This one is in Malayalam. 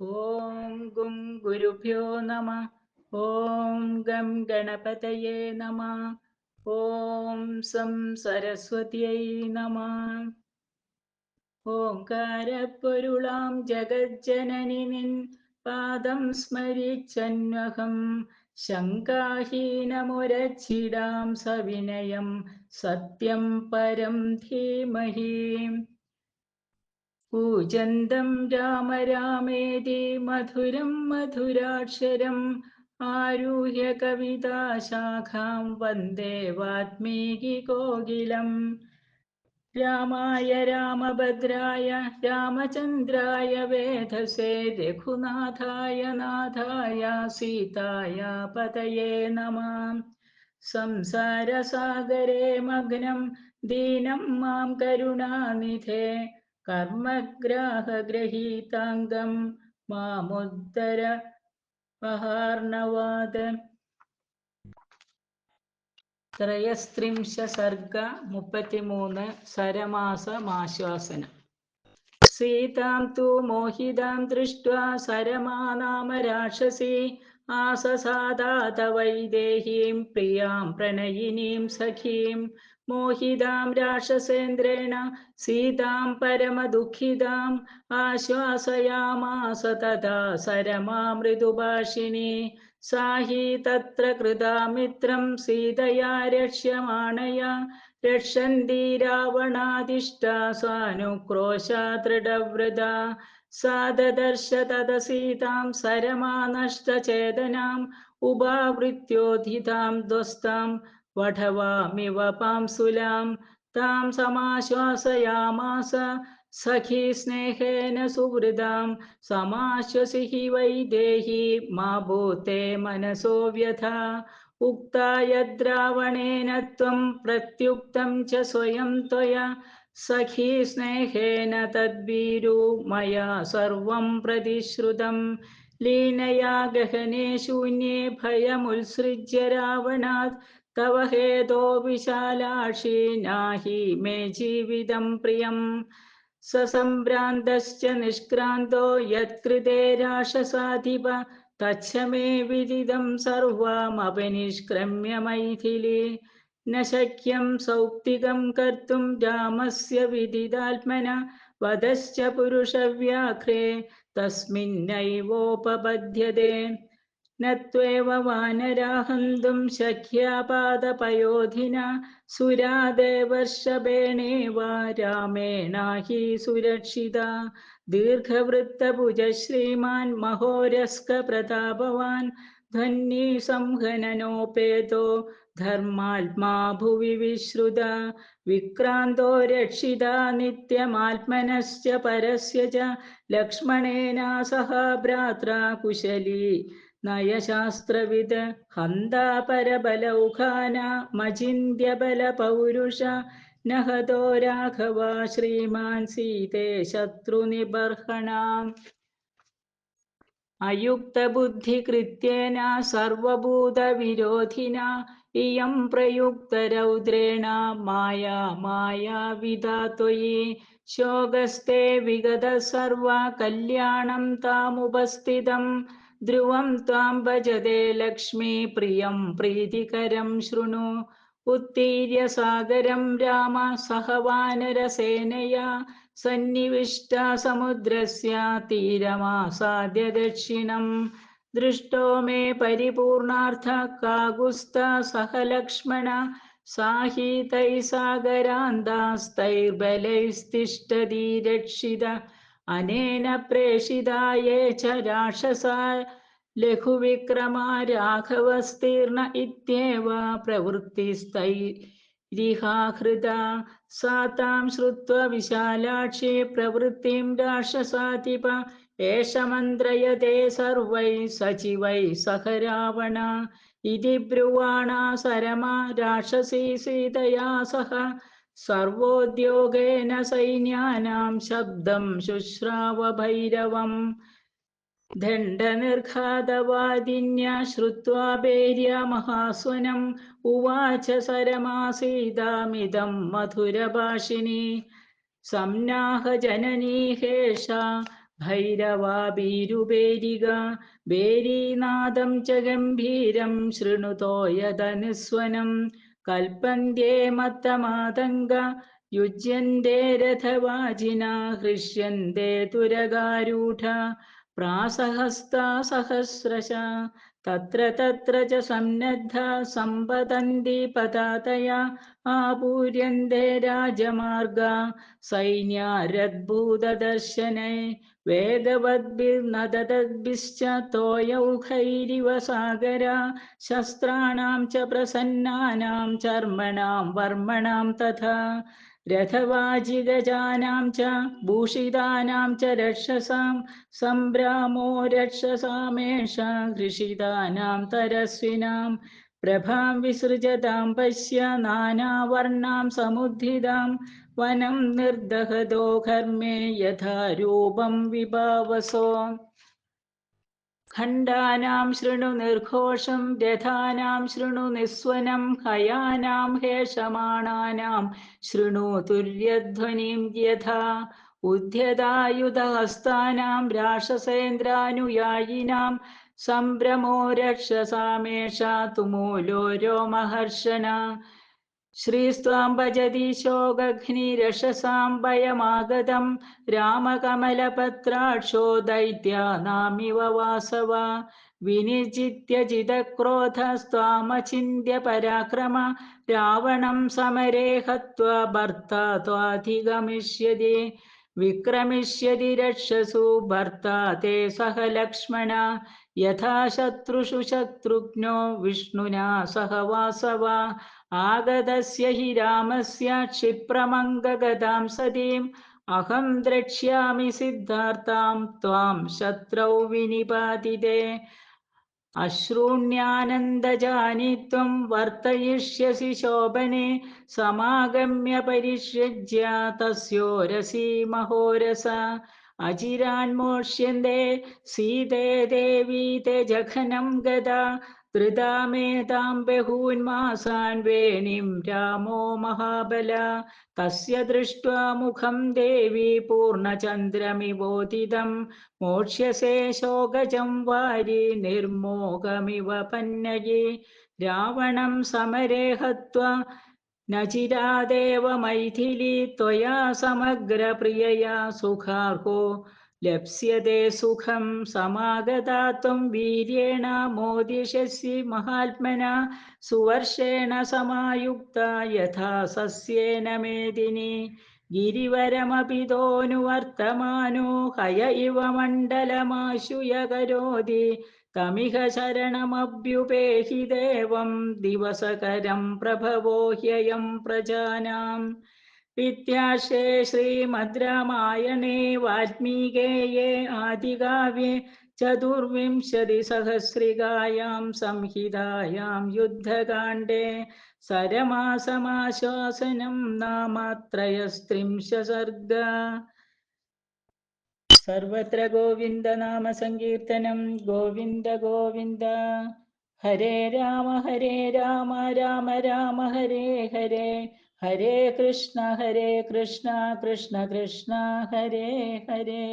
ഓം ഗും ഗുരുഭ്യോ നമ. ഓം ഗം ഗണപതയേ നമ. ഓം സം സരസ്വതിയൈ നമ. ഓംകാരപ്പൊരുളാം ജഗജ്ജനനി നിൻ പാദം സ്മരിച്ചന്വഹം ശങ്കാഹീനമുരച്ചിടാം സവിനയം സത്യം പരം ധീമഹി. കൂജന്തം രാമ രാമേതി മധുരം മധുരാക്ഷരം ആരുഹ്യ കവിതാശാഖാം വന്ദേ വാൽമീകി കോകിലം. രാമായ രാമഭദ്രായ രാമചന്ദ്രായ വേധസേ രഘുനാഥായ നാഥായ സീതായ പതയേ നമഃ. സംസാരസാഗരേ മഗ്നം ദീനം മാം കരുണാനിധേ കർമ്മഗ്രാഹഗ്രഹീതാംഗം മാമുദ്ധര മഹാർണവാത്. ത്രയസ്ത്രിംശ സർഗ 33 സരമാസമാശ്വാസനം. സീതാം തു മോഹിതാം ദൃഷ്ട്വാ സരമാ നാമ രാക്ഷസീ ആസസാദാത വൈദേഹീം പ്രിയാം പ്രണയിനീം സഖീം. മോഹിതാം രാക്ഷസേന്ദ്രേണ സീതാം പരമദുഃഖിതാം ആശ്വാസയാമാസ തഥാ സരമാ മൃദുഭാഷിണീ. സാഹി തത്ര കൃതാ മിത്രം സീതയാ രക്ഷ്യമാണയാ രക്ഷന്തി രാവണാദിഷ്ടാ സാനുക്രോശാ ദൃഢവ്രതാ. സാ ദദർശ തത സീതാം സരമാ നഷ്ടചേതനാം ഉപാവൃത്യോധിതാം ധ്വസ്താം വഠവാമിവ പാംസുലാം. താം സമാശ്വാസയാമാസ സഖീ സ്നേഹേന സുഹൃദാം. സമാശ്വസി ഹി വൈദേഹി മാ ഭൂതേ മനസോ വ്യഥാ. ഉക്തായദ്രാവണേന ത്വം പ്രത്യുക്തം ച സ്വയം ത്വയാ സഖീ സ്നേഹേന തദ്ഭീരു മയാ സർവം പ്രതിശ്രുതം. ലീനയാ ഗഹനേ ശൂന്യേ ഭയമുത്സൃജ്യ രാവണാത് തവ ഹേതോ വിശാലാക്ഷി നാഹി മേ ജീവിതം പ്രിയം. സസംഭ്രാന്തശ്ച നിഷ്ക്രാന്തോ യത്കൃതേ രാക്ഷസാധിപ തച്ഛ മേ വിദിതം സർവമപനിഷ്ക്രമ്യ മൈഥിലീ. ന ശക്യം സൗക്തികം കർത്തും രാമസ്യ വിദിതാത്മന വധശ്ച പുരുഷവ്യാഘ്രേ തസ്മിന്നൈവോപപദ്യതേ. ന ത്വേവ വാനരാ ഹന്തും ശക്യാ പാദപയോധിനാ സുരാ ദേവർഷഭേണേവ രാമേണാഹി സുരക്ഷിതാ. ദീർഘവൃത്തഭുജ ശ്രീമാൻ മഹോരസ്ക പ്രതാപവാൻ ധന്വീ സംഹനനോപേതോ ധർമാത്മാ ഭുവി വിശ്രുത. വിക്രാന്തോ രക്ഷിതാ നിത്യമാത്മനശ്ച പരസ്യ ച ലക്ഷ്മണേന സഹ ഭ്രാത്രാ കുശലീ നയശാസ്ത്രവിദ്. ഹന്താ പരബലൗഘാനാമചിന്യ ബലപൗരുഷ ന ഹതോ രാഘവാ ശ്രീമാൻ സീതേ ശത്രുനിബർഹണാം. അയുക്തബുദ്ധികൃത്യേന സർവഭൂതവിരോധിനാ ഇയം പ്രയുക്തരൗദ്രേണ മായാ മായാവിധാ ത്വയി. ശോകസ്തേ വിഗതഃ സർവ കല്യാണം താമുപസ്ഥിതം ധ്രുവം ത്വാം ഭജതേ ലക്ഷ്മീ പ്രിയം പ്രീതികരം ശൃണു. ഉത്തീര്യ സാഗരം രാമ സഹ വാനരസേനയാ സന്നിവിഷ്ട സമുദ്രസ്യ തീരമാസാദ്യ ദക്ഷിണം. ദൃഷ്ടോ മേ പരിപൂർണാർത്ഥ കാകുസ്ഥ സഹ ലക്ഷ്മണ സാഹീതൈ സാഗരാന്താസ്തൈർബലൈസ്തിഷ്ഠതി രക്ഷിത. അനേന പ്രേഷിതാ യേ ച രാക്ഷസാ ലഘുവിക്രമാ രാഘവസ്തീർണ ഇത്യേവ പ്രവൃത്തിസ്തൈരിഹാഹൃതാ. സാ താം ശ്രുത്വാ വിശാലാക്ഷി പ്രവൃത്തിം രാക്ഷസാധിപ ഏഷ മന്ത്രയതേ സർവൈ സചിവൈ സഹ രാവണ. ഇതി ബ്രുവാണാ സരമാ രാക്ഷസീ സീതയാ സഹ സർവോദ്യോഗേന സൈന്യാനാം ശബ്ദം ശുശ്രാവ ഭൈരവം. ദണ്ഡനിർഘാതവാദിന്യാ ശ്രുത്വാ ഭേര്യ മഹാസ്വനം ഉവാച സരമാ സീതാമിദം മധുരഭാഷിണീ. സംനാഹ ജനനീ ഹേഷാ ഭൈരവാബീരുപേരിക ഭേരീനാദം ച ഗംഭീരം ശൃണുതോ യദനുസ്വനം കൽപ്പന്ത്യേ മത്തമാതംഗ യുജ്യന്തെ രഥവാജിന ഹൃഷ്യന്തെ തുരകാരൂഢ പ്രാസഹസ്താ സഹസ്രശ തത്ര തത്ര ച സന്നദ്ധ സമ്പതന്തി പതാതയാ ആപൂര്യന്തെ രാജമാർഗ സൈന്യാരദ്ഭുതദർശനൈ വേഗവദ്ഭിർനദദ്ഭിശ്ച തോയൗഖൈരിവ സാഗരാ ശസ്ത്രാണാം ച പ്രസന്നാനാം ചർമ്മണാം വർമ്മണാം തഥാ രഥവാജിഗജാനാം ച ഭൂഷിതാനാം ച രക്ഷസാം സംഭ്രാമോ രക്ഷസാമേഷ ഹൃഷിതാനാം തരസ്വിനാം പ്രഭാം വിസൃജതാം പശ്യ നാനാവർണാം സമുദ്ധിതാം വനം നിർദഹതോ ഘർമേ യഥാ രൂപം വിഭാവസോ ഖണ്ഡാനാം ശൃണു നിർഘോഷം രഥാനാം ശൃണു നിസ്വനം ഹയാനാം ഹേഷമാണാനാം ശൃണു തുര്യധ്വനിം യഥാ ഉദ്യതായുധഹസ്താനാം രാക്ഷസേന്ദ്രാനുയായിനാം സംഭ്രമോ രക്ഷസാമേഷ തുമൂലോ രോമഹർഷന ശ്രീസ്ത്വാം ഭജതി ശോകഘ്നിരശസാം ഭയമാഗതം രാമകമലപത്രാക്ഷോ ദൈത്യാനാമിവ വാസവ വിനിജിത്യ ജിതക്രോധസ്ത്വാമചിന്യ പരാക്രമ രാവണം സമരേ ഹത്വാ ഭർത്താ ത്വാധിഗമിഷ്യതി വിക്രമിഷ്യതി രക്ഷസു ഭർത്താ തേ സഹ ലക്ഷ്മണ യഥാ ശത്രുഷു ശത്രുഘ്നോ വിഷ്ണുനാ സഹ വാസവ ആഗതസ്യ ഹി രാമസ്യ ക്ഷിപ്രമംഗഗതാം സതീം അഹം ദ്രക്ഷ്യാമി സിദ്ധാർത്ഥം ത്വാം ശത്രൗ വിനിപാതിതേ അശ്രൂണ്യാനന്ദജാനി ത്വം വർത്തയിഷ്യസി ശോഭനെ സമാഗമ്യ പരിഷ്യജ്യ തസ്യോരസി മഹോരസ അചിരാന്മോക്ഷ്യന്തേ സീതേ ദേവീ തേ ജഘനം ഗദാ ധൃതാമേതാം ബഹൂന്മാസാൻ വേണിം രാമോ മഹാബല തസ്യ ദൃഷ്ട്വാ മുഖം ദേവി പൂർണ്ണചന്ദ്രമിവോദിതം മോക്ഷ്യസേ ശോകജം വാരി നിർമോഹമിവ പന്നയേ രാവണം സമരേ ഹത്വാ നചിരാദേവ മൈഥിലി ത്വയാ സമഗ്രപ്രിയയാ സുഖാർഹോ ലപ്സ്യത്തെ സുഖം സമാഗതാ ത്വം വീര്യേണ മോദിഷ്യസി മഹാത്മന സുവർഷേണ സമായുക്ത യഥാ സസ്യേന മേദിനി ഗിരിവരമപി തോനുവർത്തമാനോ ഹയ ഇവ മണ്ഡലമാശുയ കരോതി തമിഹ ശരണമഭ്യുപേഹി ദേവം ദിവസകരം പ്രഭവോ ഹ്യയം പ്രജാനാം വിദ്യാശ്രേ ശ്രീമദ് രാമായണേ വാൽമീകേയേ ആദികാവ്യേ ചതുർവിംശതിസഹസ്രികായാം സംഹിതായാം യുദ്ധകാണ്ഡേ സരമാസമാശ്വാസനം നാമത്രയസ്ത്രിംശ സർഗ സർവത്ര ഗോവിന്ദനാമ സങ്കീർത്തനം ഗോവിന്ദ ഗോവിന്ദ ഹരേ രാമ രാമ രാമ ഹരേ ഹരേ ഹരേ കൃഷ്ണ കൃഷ്ണ കൃഷ്ണ ഹരേ ഹരേ